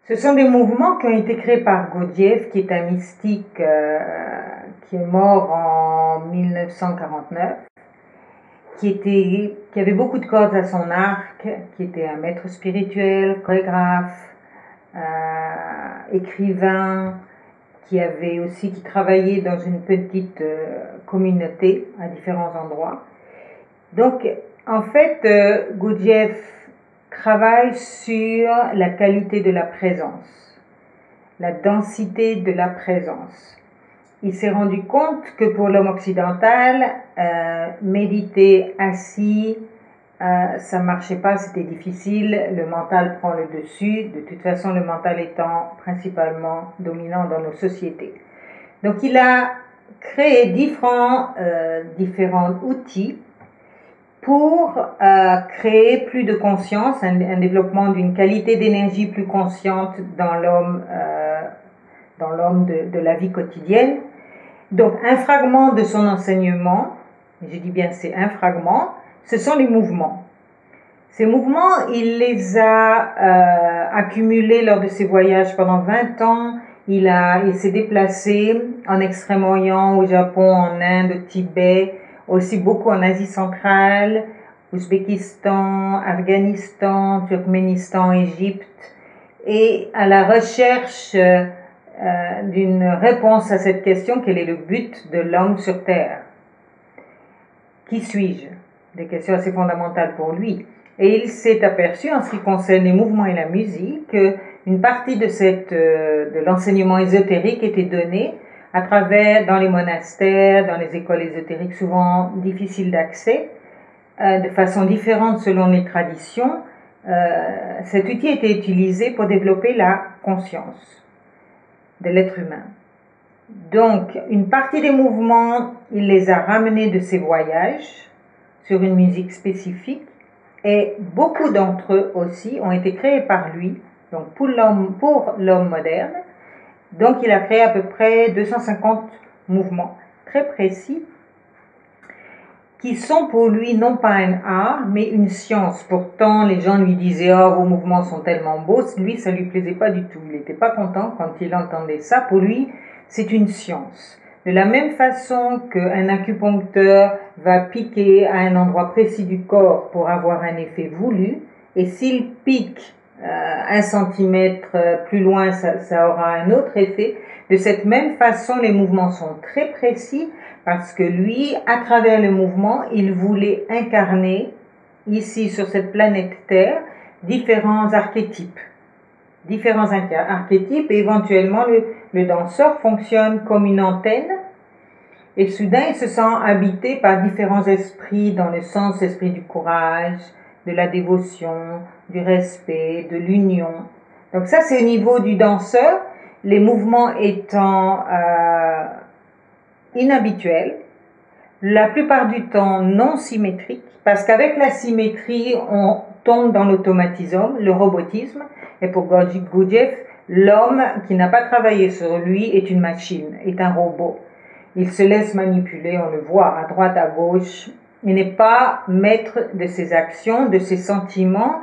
Ce sont des mouvements qui ont été créés par Gurdjieff, qui est un mystique qui est mort en 1949, qui avait beaucoup de cordes à son arc, qui était un maître spirituel, chorégraphe, écrivain, qui travaillait dans une petite communauté à différents endroits. Donc, en fait, Gurdjieff travaille sur la qualité de la présence, la densité de la présence. Il s'est rendu compte que pour l'homme occidental, méditer assis, ça ne marchait pas, c'était difficile, le mental prend le dessus, de toute façon le mental étant principalement dominant dans nos sociétés. Donc il a créé différents outils pour créer plus de conscience, un développement d'une qualité d'énergie plus consciente dans l'homme de la vie quotidienne. Donc un fragment de son enseignement, je dis bien c'est un fragment, ce sont les mouvements. Ces mouvements, il les a accumulés lors de ses voyages pendant 20 ans. Il s'est déplacé en Extrême-Orient, au Japon, en Inde, au Tibet, aussi beaucoup en Asie centrale, Ouzbékistan, Afghanistan, Turkménistan, Égypte, et à la recherche d'une réponse à cette question: quel est le but de l'homme sur Terre? Qui suis-je? Des questions assez fondamentales pour lui. Et il s'est aperçu, en ce qui concerne les mouvements et la musique, qu'une partie de l'enseignement ésotérique était donnée dans les monastères, dans les écoles ésotériques souvent difficiles d'accès, de façon différente selon les traditions. Cet outil était utilisé pour développer la conscience de l'être humain. Donc, une partie des mouvements, il les a ramenés de ses voyages sur une musique spécifique, et beaucoup d'entre eux aussi ont été créés par lui, donc pour l'homme moderne. Donc, il a créé à peu près 250 mouvements très précis qui sont pour lui non pas un art, mais une science. Pourtant, les gens lui disaient « Oh, vos mouvements sont tellement beaux ». Lui, ça ne lui plaisait pas du tout. Il n'était pas content quand il entendait ça. Pour lui, c'est une science. De la même façon qu'un acupuncteur va piquer à un endroit précis du corps pour avoir un effet voulu, et s'il pique 1 centimètre plus loin, ça aura un autre effet. De cette même façon, les mouvements sont très précis, parce que lui, à travers le mouvement, il voulait incarner, ici sur cette planète Terre, différents archétypes. Et éventuellement le danseur fonctionne comme une antenne, et soudain il se sent habité par différents esprits, dans le sens esprit du courage, de la dévotion, du respect, de l'union. Donc ça, c'est au niveau du danseur, les mouvements étant inhabituels, la plupart du temps non symétriques, parce qu'avec la symétrie, on tombe dans l'automatisme, le robotisme, et pour Gurdjieff, l'homme qui n'a pas travaillé sur lui est une machine, est un robot. Il se laisse manipuler, on le voit, à droite, à gauche. Il n'est pas maître de ses actions, de ses sentiments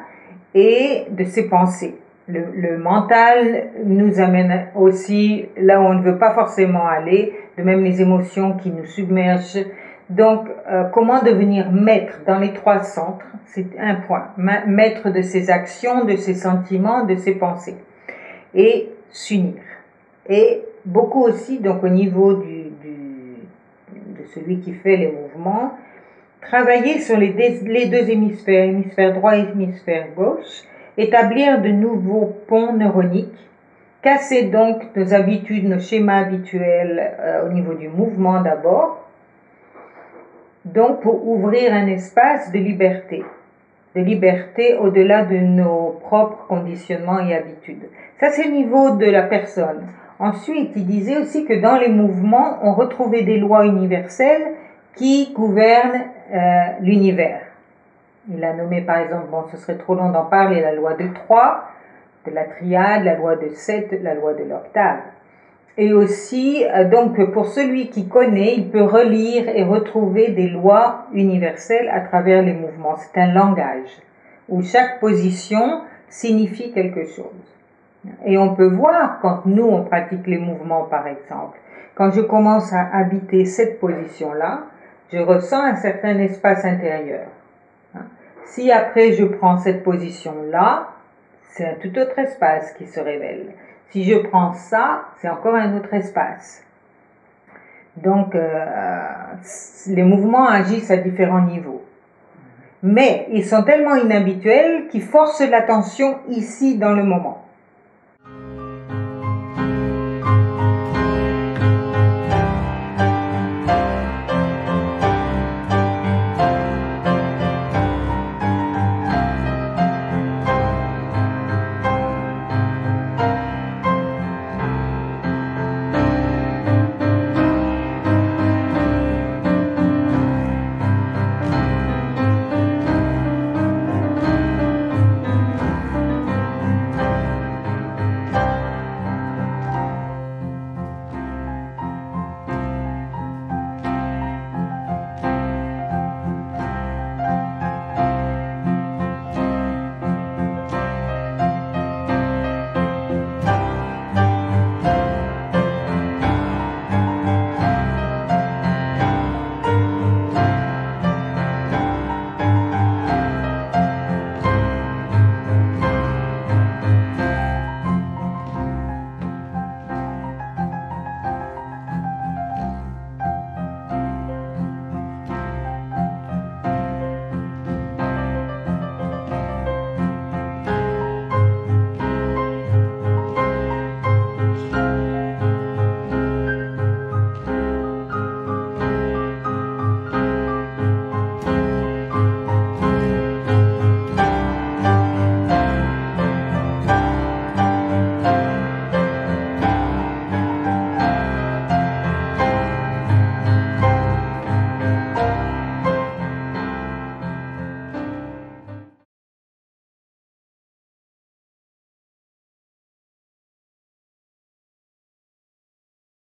et de ses pensées. Le mental nous amène aussi là où on ne veut pas forcément aller, de même les émotions qui nous submergent. Donc, comment devenir maître dans les 3 centres? C'est un point. Maître de ses actions, de ses sentiments, de ses pensées. Et s'unir. Et beaucoup aussi, donc au niveau de celui qui fait les mouvements, travailler sur les 2 hémisphères, hémisphère droit et hémisphère gauche, établir de nouveaux ponts neuroniques, casser donc nos habitudes, nos schémas habituels au niveau du mouvement d'abord, donc pour ouvrir un espace de liberté au-delà de nos propres conditionnements et habitudes. Ça, c'est au niveau de la personne. Ensuite, il disait aussi que dans les mouvements, on retrouvait des lois universelles qui gouvernent l'univers. Il a nommé par exemple, ce serait trop long d'en parler, la loi de 3, de la triade, la loi de 7, la loi de l'octave. Et aussi, donc pour celui qui connaît, il peut relire et retrouver des lois universelles à travers les mouvements. C'est un langage où chaque position signifie quelque chose. Et on peut voir quand nous, on pratique les mouvements, par exemple. Quand je commence à habiter cette position-là, je ressens un certain espace intérieur. Si après je prends cette position-là, c'est un tout autre espace qui se révèle. Si je prends ça, c'est encore un autre espace. Donc, les mouvements agissent à différents niveaux. Mais ils sont tellement inhabituels qu'ils forcent l'attention ici dans le moment.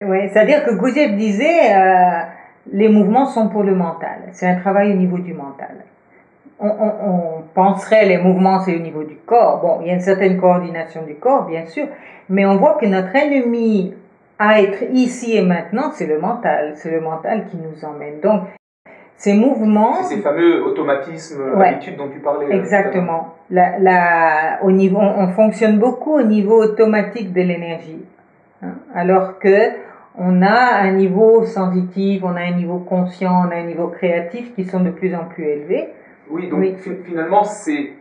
Oui, c'est-à-dire que Gurdjieff disait les mouvements sont pour le mental. C'est un travail au niveau du mental. On penserait les mouvements c'est au niveau du corps. Bon, il y a une certaine coordination du corps, bien sûr, mais on voit que notre ennemi à être ici et maintenant, c'est le mental. C'est le mental qui nous emmène. Donc, ces mouvements... C'est ces fameux automatismes, habitudes dont tu parlais. Exactement. Au niveau, on fonctionne beaucoup au niveau automatique de l'énergie. Hein, alors que on a un niveau sensitif, on a un niveau conscient, on a un niveau créatif qui sont de plus en plus élevés. Oui, donc finalement, c'est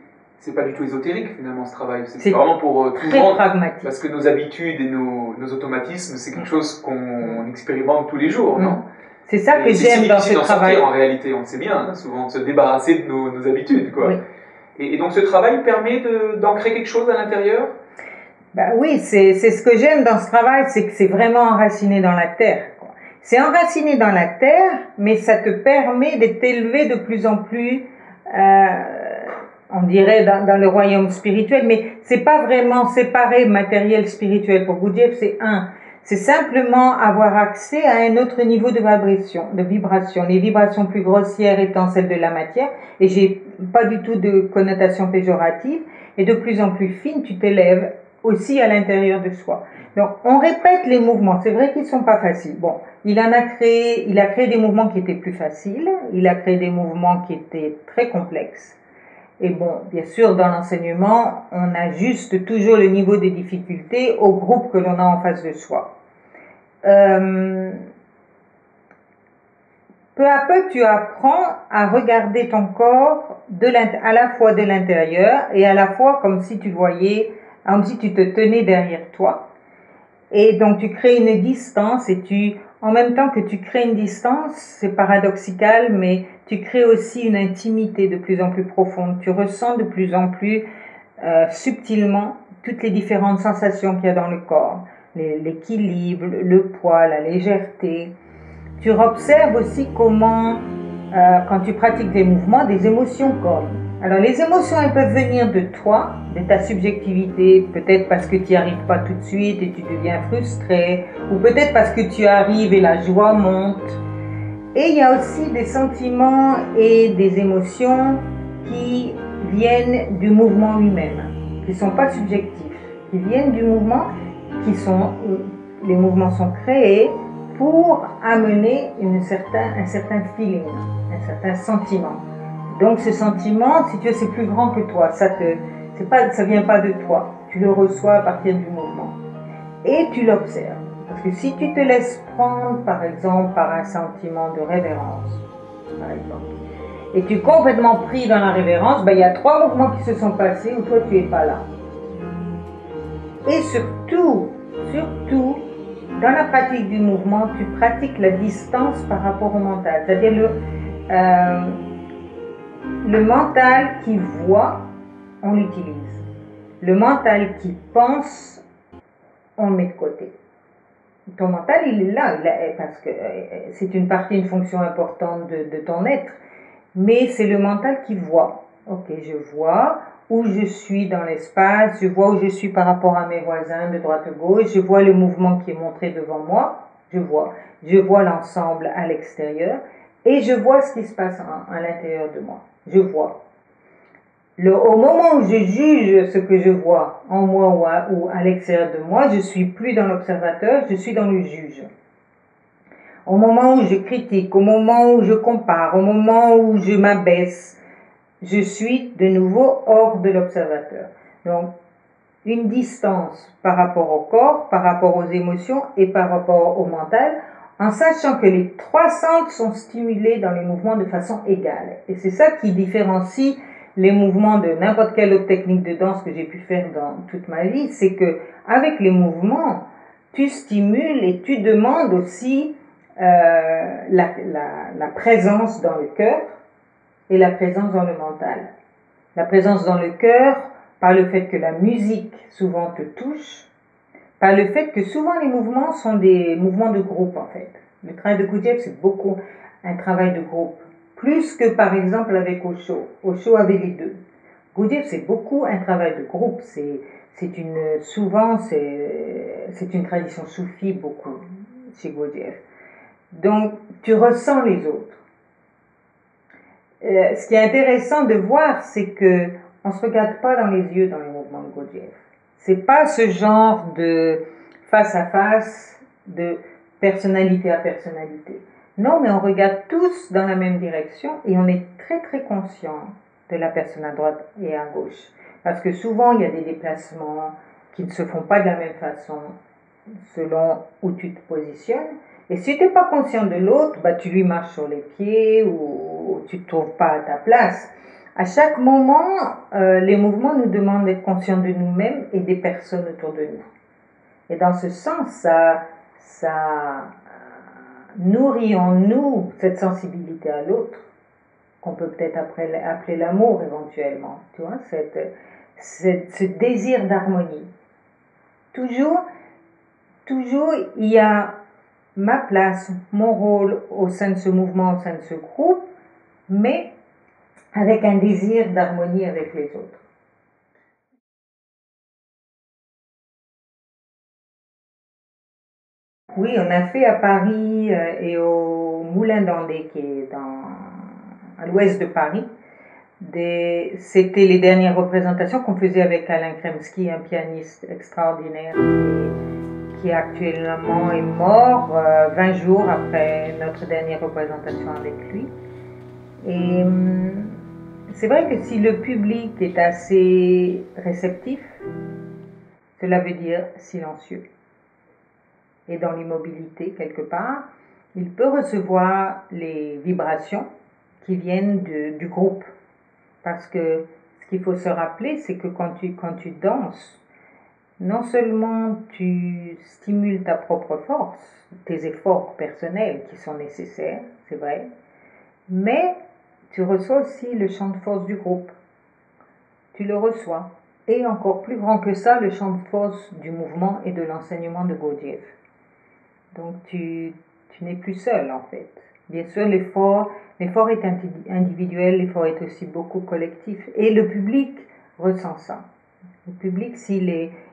pas du tout ésotérique, finalement, ce travail. C'est vraiment pour tout le monde. Pragmatique. Parce que nos habitudes et nos automatismes, c'est quelque chose qu'on expérimente tous les jours, non? C'est ça que j'aime dans ce travail. En réalité, on le sait bien, hein, souvent, de se débarrasser de nos habitudes, quoi. Oui. Et donc, ce travail permet d'ancrer quelque chose à l'intérieur? Ben oui, c'est ce que j'aime dans ce travail, c'est que c'est vraiment enraciné dans la terre. C'est enraciné dans la terre, mais ça te permet d'être élevé de plus en plus, on dirait dans le royaume spirituel, mais c'est pas vraiment séparé matériel spirituel. Pour Gurdjieff, c'est un. C'est simplement avoir accès à un autre niveau de vibration. Les vibrations plus grossières étant celles de la matière, et j'ai pas du tout de connotation péjorative, et de plus en plus fine, tu t'élèves aussi à l'intérieur de soi. Donc, on répète les mouvements. C'est vrai qu'ils sont pas faciles. Bon, il a créé des mouvements qui étaient plus faciles. Il a créé des mouvements qui étaient très complexes. Et bon, bien sûr, dans l'enseignement, on ajuste toujours le niveau des difficultés au groupe que l'on a en face de soi. Peu à peu, tu apprends à regarder ton corps à la fois de l'intérieur et à la fois comme si tu voyais, comme si tu te tenais derrière toi. Et donc, tu crées une distance et en même temps que tu crées une distance, c'est paradoxal, mais tu crées aussi une intimité de plus en plus profonde. Tu ressens de plus en plus subtilement toutes les différentes sensations qu'il y a dans le corps. L'équilibre, le poids, la légèreté. Tu observes aussi comment, quand tu pratiques des mouvements, des émotions comme. Alors les émotions, elles peuvent venir de toi, de ta subjectivité, peut-être parce que tu n'y arrives pas tout de suite et tu deviens frustré, ou peut-être parce que tu arrives et la joie monte. Et il y a aussi des sentiments et des émotions qui viennent du mouvement lui-même, qui ne sont pas subjectifs. qui viennent du mouvement, les mouvements sont créés pour amener un certain feeling, un certain sentiment. Donc ce sentiment, si tu veux, c'est plus grand que toi, ça vient pas de toi, tu le reçois à partir du mouvement. Et tu l'observes. Parce que si tu te laisses prendre, par exemple, par un sentiment de révérence, par exemple, et tu es complètement pris dans la révérence, il y a 3 mouvements qui se sont passés où toi tu n'es pas là. Et surtout, dans la pratique du mouvement, tu pratiques la distance par rapport au mental. C'est-à-dire le mental qui voit, on l'utilise. Le mental qui pense, on le met de côté. Ton mental, il est là, parce que c'est une fonction importante de ton être. Mais c'est le mental qui voit. Ok, je vois où je suis dans l'espace, je vois où je suis par rapport à mes voisins de droite à gauche, je vois le mouvement qui est montré devant moi, je vois l'ensemble à l'extérieur et je vois ce qui se passe à l'intérieur de moi. Je vois. Au moment où je juge ce que je vois en moi ou à l'extérieur de moi, je suis plus dans l'observateur, je suis dans le juge. Au moment où je critique, au moment où je compare, au moment où je m'abaisse, je suis de nouveau hors de l'observateur. Donc, une distance par rapport au corps, par rapport aux émotions et par rapport au mental, en sachant que les 3 centres sont stimulés dans les mouvements de façon égale. Et c'est ça qui différencie les mouvements de n'importe quelle autre technique de danse que j'ai pu faire dans toute ma vie, c'est que avec les mouvements, tu stimules et tu demandes aussi la présence dans le cœur et la présence dans le mental. La présence dans le cœur par le fait que la musique souvent te touche, par le fait que souvent les mouvements sont des mouvements de groupe en fait. Le travail de Gurdjieff, c'est beaucoup un travail de groupe, plus que par exemple avec Osho. Osho avait les deux. Gurdjieff, c'est beaucoup un travail de groupe. Souvent c'est une tradition soufie beaucoup chez Gurdjieff. Donc tu ressens les autres. Ce qui est intéressant de voir, c'est que on se regarde pas dans les yeux dans les mouvements de Gurdjieff. C'est pas ce genre de face à face, de personnalité à personnalité. Non, mais on regarde tous dans la même direction et on est très très conscient de la personne à droite et à gauche. Parce que souvent il y a des déplacements qui ne se font pas de la même façon selon où tu te positionnes. Et si tu n'es pas conscient de l'autre, tu lui marches sur les pieds ou tu ne te trouves pas à ta place. À chaque moment, les mouvements nous demandent d'être conscients de nous-mêmes et des personnes autour de nous. Et dans ce sens, ça nourrit en nous cette sensibilité à l'autre, qu'on peut peut-être appeler l'amour éventuellement, tu vois, ce désir d'harmonie. Toujours, il y a ma place, mon rôle au sein de ce mouvement, au sein de ce groupe, mais avec un désir d'harmonie avec les autres. Oui, on a fait à Paris et au Moulin d'Andé, qui est à l'ouest de Paris. C'était les dernières représentations qu'on faisait avec Alain Kremski, un pianiste extraordinaire qui actuellement est mort 20 jours après notre dernière représentation avec lui. Et c'est vrai que si le public est assez réceptif, cela veut dire silencieux. Et dans l'immobilité quelque part, il peut recevoir les vibrations qui viennent du groupe. Parce que ce qu'il faut se rappeler, c'est que quand tu danses, non seulement tu stimules ta propre force, tes efforts personnels qui sont nécessaires, c'est vrai, mais tu reçois aussi le champ de force du groupe. Tu le reçois. Et encore plus grand que ça, le champ de force du mouvement et de l'enseignement de Gurdjieff. Donc tu n'es plus seul en fait. Bien sûr, l'effort est individuel, l'effort est aussi beaucoup collectif. Et le public ressent ça. Le public,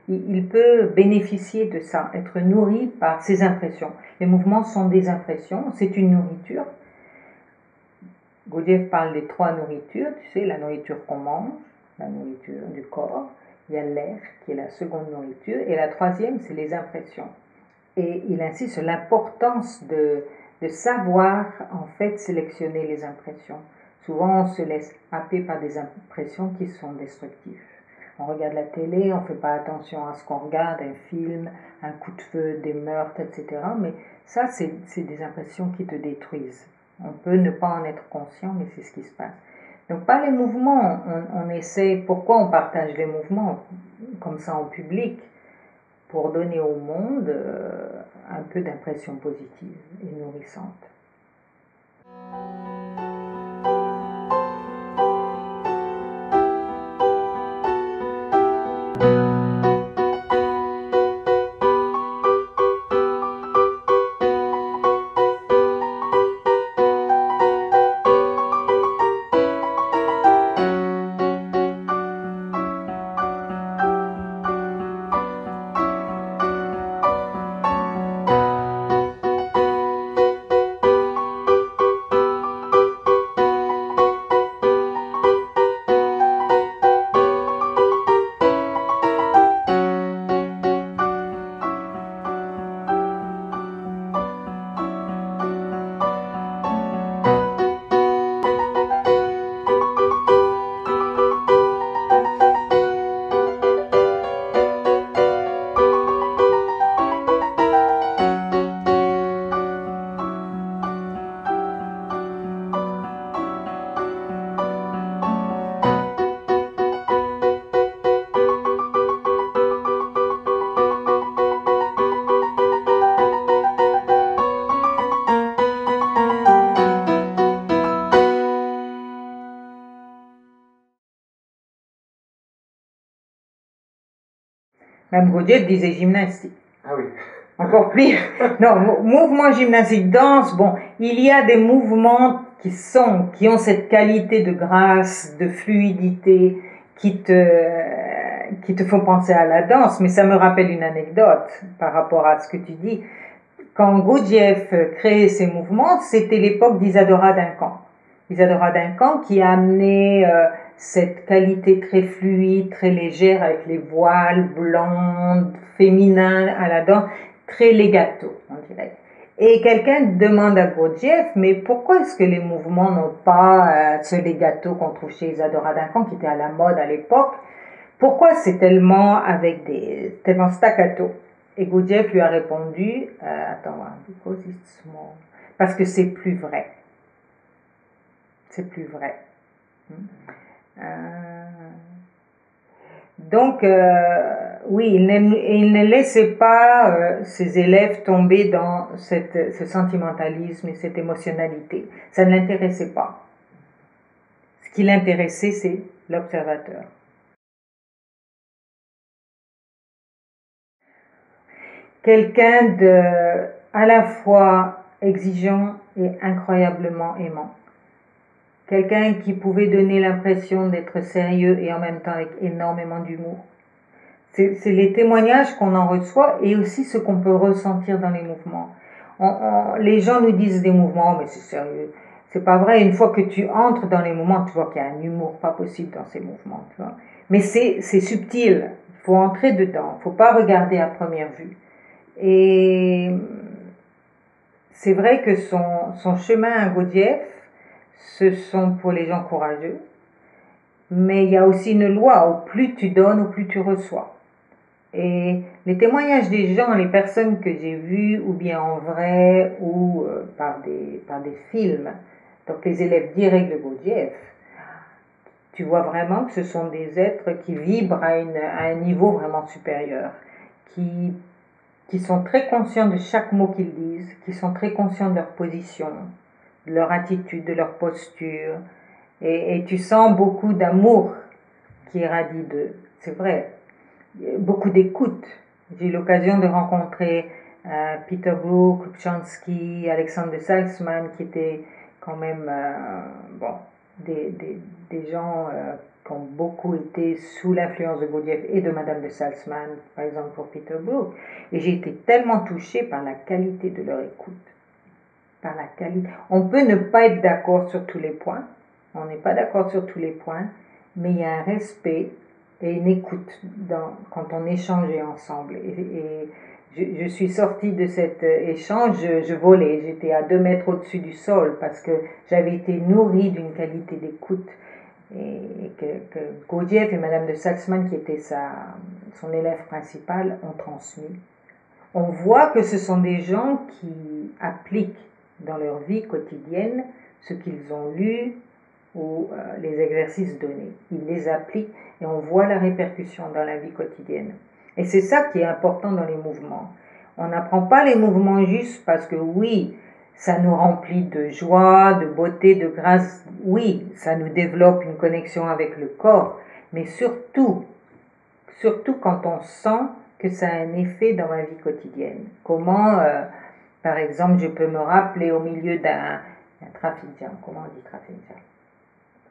il peut bénéficier de ça, être nourri par ses impressions. Les mouvements sont des impressions, c'est une nourriture. Gurdjieff parle des 3 nourritures, tu sais, la nourriture qu'on mange, la nourriture du corps, il y a l'air qui est la seconde nourriture, et la troisième, c'est les impressions. Et il insiste sur l'importance de savoir en fait sélectionner les impressions. Souvent, on se laisse happer par des impressions qui sont destructives. On regarde la télé, on ne fait pas attention à ce qu'on regarde, un film, un coup de feu, des meurtres, etc. Mais ça, c'est des impressions qui te détruisent. On peut ne pas en être conscient, mais c'est ce qui se passe. Donc par les mouvements, on essaie, pourquoi on partage les mouvements comme ça en public? Pour donner au monde un peu d'impression positive et nourrissante. Même Gurdjieff disait gymnastique. Ah oui. Encore pire. Non, mouvement gymnastique, danse, bon, il y a des mouvements qui ont cette qualité de grâce, de fluidité, qui te font penser à la danse. Mais ça me rappelle une anecdote par rapport à ce que tu dis. Quand Gurdjieff créait ces mouvements, c'était l'époque d'Isadora Duncan. Isadora Duncan qui a amené cette qualité très fluide, très légère avec les voiles blancs, féminins à la danse, très legato, on dirait. Et quelqu'un demande à Gurdjieff, mais pourquoi est-ce que les mouvements n'ont pas ce legato qu'on trouve chez Isadora Duncan, qui était à la mode à l'époque? Pourquoi c'est tellement tellement staccato? Et Gurdjieff lui a répondu, because it's small. Parce que c'est plus vrai. C'est plus vrai. Donc, oui, il ne laissait pas ses élèves tomber dans ce sentimentalisme et cette émotionnalité. Ça ne l'intéressait pas. Ce qui l'intéressait, c'est l'observateur. Quelqu'un à la fois exigeant et incroyablement aimant. Quelqu'un qui pouvait donner l'impression d'être sérieux et en même temps avec énormément d'humour. C'est les témoignages qu'on en reçoit et aussi ce qu'on peut ressentir dans les mouvements. Les gens nous disent des mouvements, mais c'est sérieux. C'est pas vrai. Une fois que tu entres dans les mouvements, tu vois qu'il y a un humour pas possible dans ces mouvements. Tu vois. Mais c'est subtil. Il faut entrer dedans. Il ne faut pas regarder à première vue. Et c'est vrai que son chemin à Gurdjieff, ce sont pour les gens courageux. Mais il y a aussi une loi. Au plus tu donnes, au plus tu reçois. Et les témoignages des gens, les personnes que j'ai vues, ou bien en vrai, ou par des films, donc les élèves directs de Gurdjieff, tu vois vraiment que ce sont des êtres qui vibrent à un niveau vraiment supérieur, qui sont très conscients de chaque mot qu'ils disent, qui sont très conscients de leur position, de leur attitude, de leur posture, et tu sens beaucoup d'amour qui irradie d'eux, c'est vrai. Beaucoup d'écoute. J'ai eu l'occasion de rencontrer Peter Brook, Kupchanski, Alexander Salzman, qui étaient quand même des gens qui ont beaucoup été sous l'influence de Gurdjieff et de Madame de Salzman, par exemple pour Peter Brook. Et j'ai été tellement touchée par la qualité de leur écoute. Par la qualité. On peut ne pas être d'accord sur tous les points. On n'est pas d'accord sur tous les points, mais il y a un respect et une écoute quand on échangeait ensemble. Et je suis sortie de cet échange, je volais, j'étais à 2 mètres au-dessus du sol parce que j'avais été nourrie d'une qualité d'écoute et que Gurdjieff et Madame de Salzman, qui était son élève principal, ont transmis. On voit que ce sont des gens qui appliquent dans leur vie quotidienne ce qu'ils ont lu ou les exercices donnés. Ils les appliquent et on voit la répercussion dans la vie quotidienne. Et c'est ça qui est important dans les mouvements. On n'apprend pas les mouvements juste parce que oui, ça nous remplit de joie, de beauté, de grâce. Oui, ça nous développe une connexion avec le corps, mais surtout quand on sent que ça a un effet dans ma vie quotidienne. Comment, par exemple, je peux me rappeler au milieu d'un trafic jam. Comment on dit trafic jam?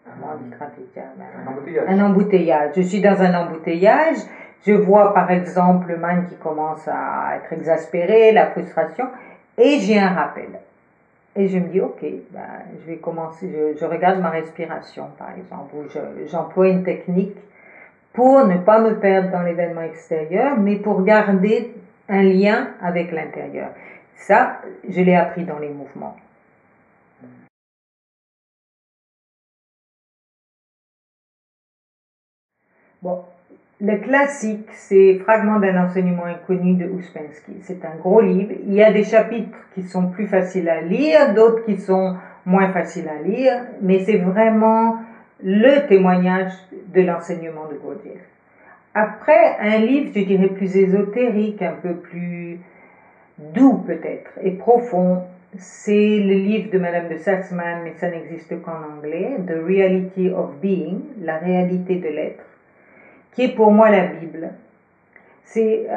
Comment on dit trafic jam? Un embouteillage. Un embouteillage. Je suis dans un embouteillage. Je vois par exemple le man qui commence à être exaspéré, la frustration, et j'ai un rappel. Et je me dis, ok, je vais commencer, je regarde ma respiration par exemple, ou j'emploie une technique pour ne pas me perdre dans l'événement extérieur, mais pour garder un lien avec l'intérieur. Ça, je l'ai appris dans les mouvements. Bon, le classique, c'est Fragments d'un enseignement inconnu de Ouspensky. C'est un gros livre. Il y a des chapitres qui sont plus faciles à lire, d'autres qui sont moins faciles à lire, mais c'est vraiment le témoignage de l'enseignement de Gurdjieff. Après, un livre, je dirais, plus ésotérique, un peu plus doux peut-être, et profond, c'est le livre de Madame de Salzman, mais ça n'existe qu'en anglais, The Reality of Being, la réalité de l'être, qui est pour moi la Bible. C'est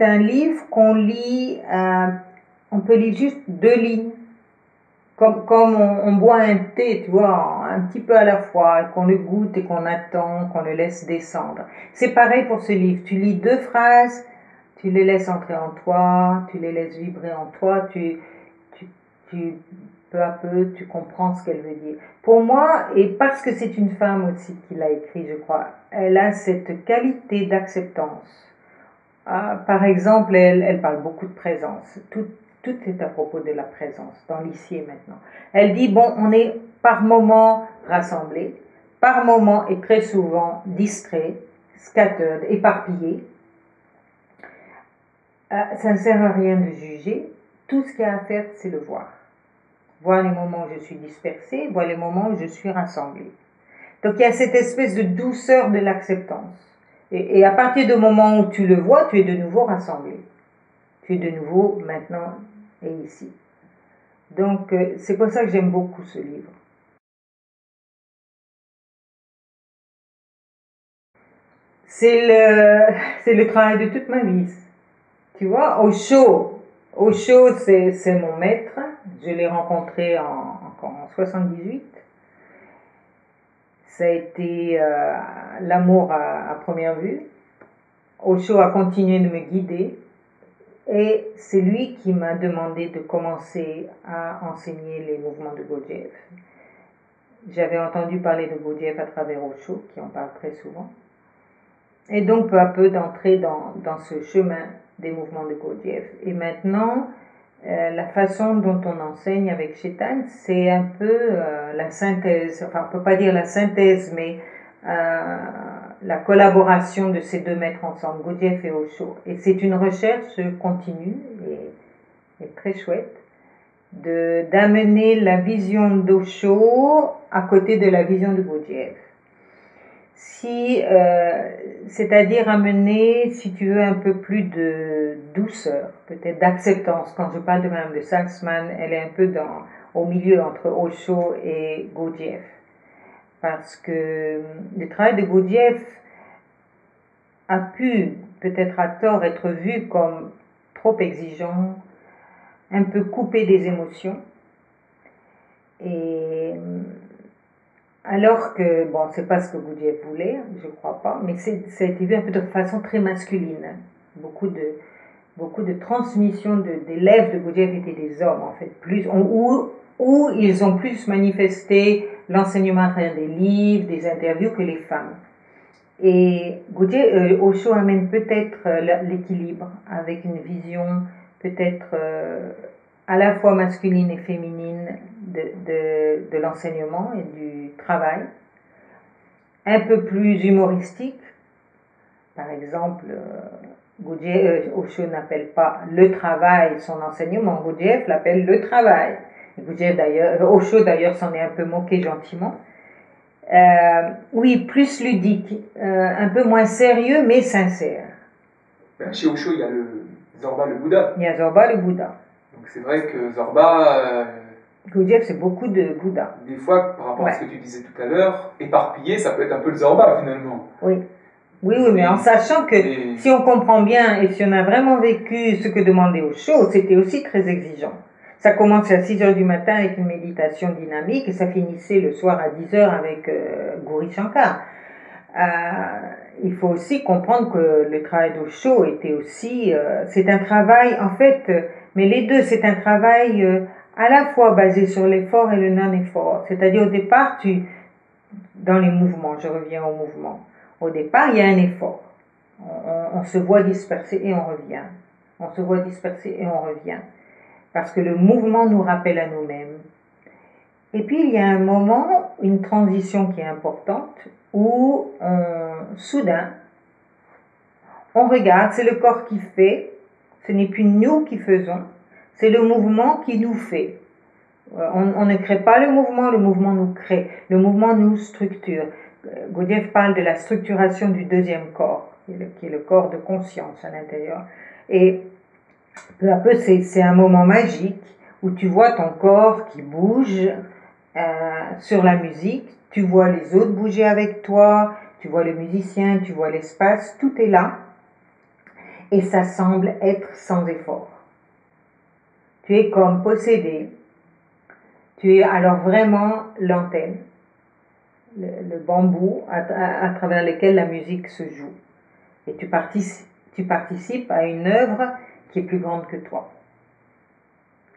un livre qu'on lit, on peut lire juste 2 lignes, comme on boit un thé, tu vois, un petit peu à la fois, qu'on le goûte et qu'on attend, qu'on le laisse descendre. C'est pareil pour ce livre, tu lis 2 phrases, tu les laisses entrer en toi, tu les laisses vibrer en toi, tu peu à peu, tu comprends ce qu'elle veut dire. Pour moi, et parce que c'est une femme aussi qui l'a écrit, je crois, elle a cette qualité d'acceptance. Par exemple, elle parle beaucoup de présence. Tout est à propos de la présence, dans l'ici et maintenant. Elle dit, bon, on est par moment rassemblés, par moment et très souvent distraits, scattered, éparpillés. Ça ne sert à rien de juger. Tout ce qu'il y a à faire, c'est le voir. Voir les moments où je suis dispersée, voir les moments où je suis rassemblée. Donc il y a cette espèce de douceur de l'acceptance. Et à partir du moment où tu le vois, tu es de nouveau rassemblé. Tu es de nouveau maintenant et ici. Donc c'est pour ça que j'aime beaucoup ce livre. C'est le travail de toute ma vie. Tu vois, Osho, c'est mon maître. Je l'ai rencontré en 78. Ça a été l'amour à première vue. Osho a continué de me guider et c'est lui qui m'a demandé de commencer à enseigner les mouvements de Gurdjieff. J'avais entendu parler de Gurdjieff à travers Osho, qui en parle très souvent. Et donc peu à peu d'entrer dans ce chemin des mouvements de Gurdjieff. Et maintenant, la façon dont on enseigne avec Chetan, c'est un peu la synthèse, enfin on ne peut pas dire la synthèse, mais la collaboration de ces 2 maîtres ensemble, Gurdjieff et Osho. Et c'est une recherche continue et très chouette d'amener la vision d'Osho à côté de la vision de Gurdjieff. C'est-à-dire amener, si tu veux, un peu plus de douceur, peut-être d'acceptance. Quand je parle de Madame de Salzman, elle est un peu au milieu entre Osho et Gurdjieff. Parce que le travail de Gurdjieff a pu, peut-être à tort, être vu comme trop exigeant, un peu coupé des émotions. Et alors que, bon, c'est pas ce que Gurdjieff voulait, je crois pas, mais ça a été vu un peu de façon très masculine. Beaucoup de transmissions d'élèves de Gurdjieff étaient des hommes, en fait, où ils ont plus manifesté l'enseignement à travers des livres, des interviews que les femmes. Et Osho amène peut-être l'équilibre avec une vision peut-être à la fois masculine et féminine de l'enseignement et du travail, un peu plus humoristique. Par exemple, Osho n'appelle pas le travail son enseignement, Gurdjieff l'appelle le travail. Osho d'ailleurs s'en est un peu moqué gentiment. Oui, plus ludique, un peu moins sérieux mais sincère. Chez Osho, il y a le Zorba le Bouddha. Il y a Zorba le Bouddha. Donc c'est vrai que Zorba... Gurdjieff, c'est beaucoup de Bouddha. Des fois, par rapport à ce que tu disais tout à l'heure, éparpillé, ça peut être un peu le Zorba finalement. Oui. Oui, mais en sachant que si on comprend bien et si on a vraiment vécu ce que demandait Osho, c'était aussi très exigeant. Ça commençait à 6 heures du matin avec une méditation dynamique et ça finissait le soir à 10 heures avec Gauri Shankar. Il faut aussi comprendre que le travail d'Osho était aussi... c'est un travail, en fait, mais les deux, c'est un travail à la fois basé sur l'effort et le non-effort. C'est-à-dire au départ, dans les mouvements, je reviens au mouvement. Au départ, il y a un effort. On se voit disperser et on revient. On se voit disperser et on revient. Parce que le mouvement nous rappelle à nous-mêmes. Et puis, il y a un moment, une transition qui est importante, où soudain, on regarde, c'est le corps qui fait, ce n'est plus nous qui faisons, c'est le mouvement qui nous fait. On ne crée pas le mouvement nous crée. Le mouvement nous structure. Gurdjieff parle de la structuration du deuxième corps, qui est le corps de conscience à l'intérieur. Et peu à peu, c'est un moment magique où tu vois ton corps qui bouge sur la musique, tu vois les autres bouger avec toi, tu vois le musicien, tu vois l'espace, tout est là. Et ça semble être sans effort. Tu es comme possédé. Tu es alors vraiment l'antenne, le bambou à travers lequel la musique se joue. Et tu participes à une œuvre qui est plus grande que toi,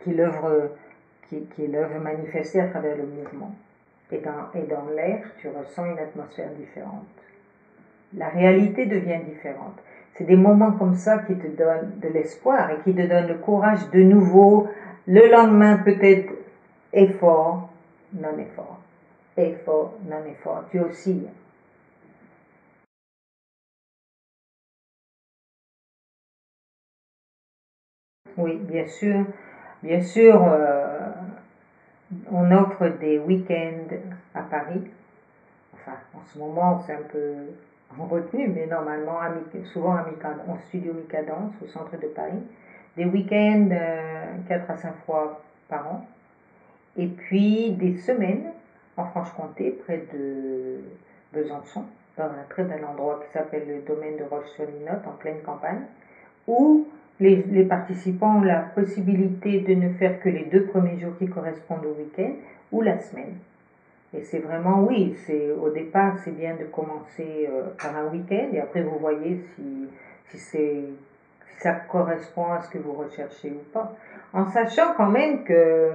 qui est l'œuvre manifestée à travers le mouvement. Et dans l'air, tu ressens une atmosphère différente. La réalité devient différente. C'est des moments comme ça qui te donnent de l'espoir et qui te donnent le courage de nouveau, le lendemain peut-être, effort, non-effort. Effort, non-effort. Tu oscilles. Oui, bien sûr. Bien sûr, on offre des week-ends à Paris. Enfin, en ce moment, c'est un peu en retenue, mais normalement, souvent en studio Mikadance, au centre de Paris. Des week-ends 4 à 5 fois par an. Et puis des semaines en Franche-Comté, près de Besançon, dans un très bel endroit qui s'appelle le domaine de Roche-sur-Linotte, en pleine campagne, où les participants ont la possibilité de ne faire que les 2 premiers jours qui correspondent au week-end ou la semaine. Et c'est vraiment, oui, au départ, c'est bien de commencer par un week-end et après vous voyez si ça correspond à ce que vous recherchez ou pas. En sachant quand même que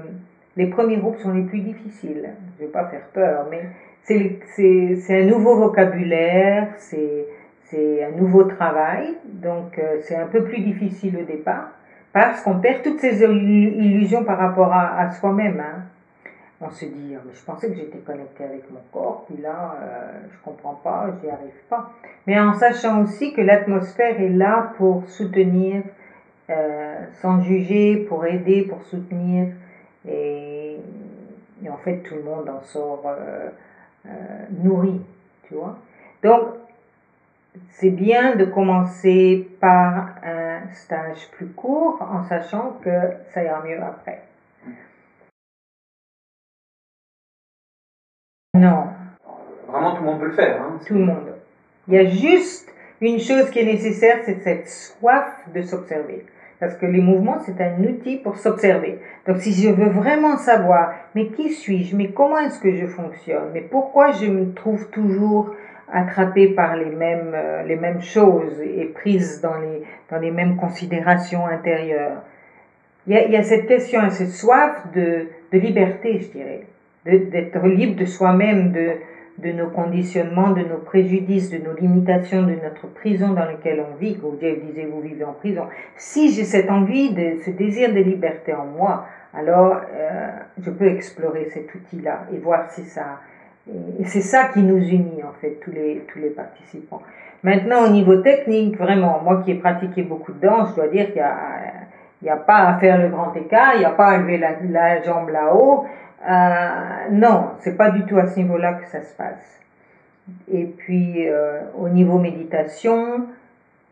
les premiers groupes sont les plus difficiles. Je ne vais pas faire peur, mais c'est un nouveau vocabulaire, c'est un nouveau travail, donc c'est un peu plus difficile au départ, parce qu'on perd toutes ces illusions par rapport à soi-même. Hein. On se dit, mais je pensais que j'étais connectée avec mon corps, puis là, je comprends pas, j'y arrive pas. Mais en sachant aussi que l'atmosphère est là pour soutenir, sans juger, pour aider, pour soutenir, et en fait, tout le monde en sort nourri, tu vois. Donc, c'est bien de commencer par un stage plus court, en sachant que ça ira mieux après. Non. Vraiment, tout le monde peut le faire. Hein, tout le monde. Il y a juste une chose qui est nécessaire, c'est cette soif de s'observer. Parce que les mouvements, c'est un outil pour s'observer. Donc si je veux vraiment savoir, mais qui suis-je, mais comment est-ce que je fonctionne, mais pourquoi je me trouve toujours attrapée par les mêmes choses et prise dans les mêmes considérations intérieures. Il y a cette question, cette soif de liberté, je dirais, d'être libre de soi-même, de nos conditionnements, de nos préjudices, de nos limitations, de notre prison dans laquelle on vit. Gurdjieff disait, vous vivez en prison. Si j'ai cette envie, ce désir de liberté en moi, alors je peux explorer cet outil-là et voir si ça... Et c'est ça qui nous unit, en fait, tous les participants. Maintenant, au niveau technique, vraiment, moi qui ai pratiqué beaucoup de danse, je dois dire qu'il n'y a pas à faire le grand écart, il n'y a pas à lever la jambe là-haut. Non, c'est pas du tout à ce niveau-là que ça se passe. Et puis, au niveau méditation,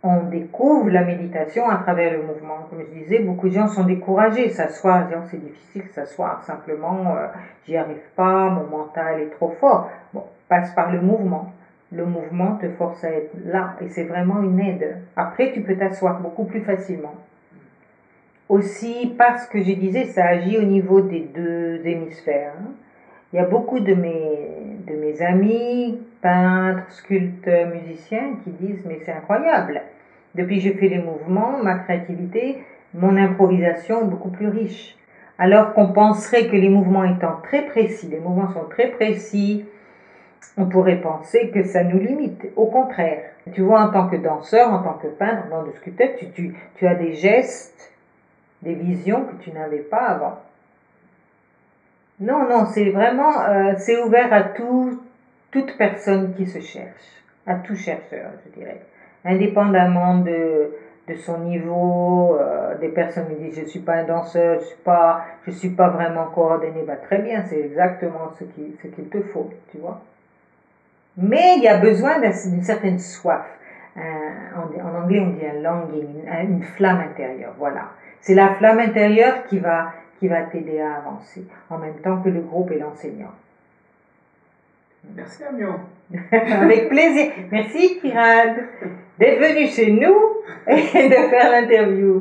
on découvre la méditation à travers le mouvement. Comme je disais, beaucoup de gens sont découragés. S'asseoir, c'est difficile de s'asseoir. Simplement, j'y arrive pas, mon mental est trop fort. Bon, passe par le mouvement. Le mouvement te force à être là. Et c'est vraiment une aide. Après, tu peux t'asseoir beaucoup plus facilement. Aussi, parce que je disais, ça agit au niveau des deux hémisphères. Il y a beaucoup de mes amis, peintres, sculpteurs, musiciens, qui disent « mais c'est incroyable, depuis que je fais les mouvements, ma créativité, mon improvisation est beaucoup plus riche. » Alors qu'on penserait que les mouvements étant très précis, les mouvements sont très précis, on pourrait penser que ça nous limite. Au contraire, tu vois, en tant que danseur, en tant que peintre, en tant que sculpteur, tu as des gestes, des visions que tu n'avais pas avant. Non, c'est vraiment, c'est ouvert à toute personne qui se cherche, à tout chercheur, je dirais. Indépendamment de son niveau, des personnes me disent je ne suis pas un danseur, je suis pas vraiment coordonné, bah, très bien, c'est exactement ce qu'il te faut, tu vois. Mais il y a besoin d'une certaine soif. En anglais, on dit un longing, une flamme intérieure, voilà. C'est la flamme intérieure qui va t'aider à avancer, en même temps que le groupe et l'enseignant. Merci Amio. Avec plaisir. Merci Kiran d'être venu chez nous et de faire l'interview.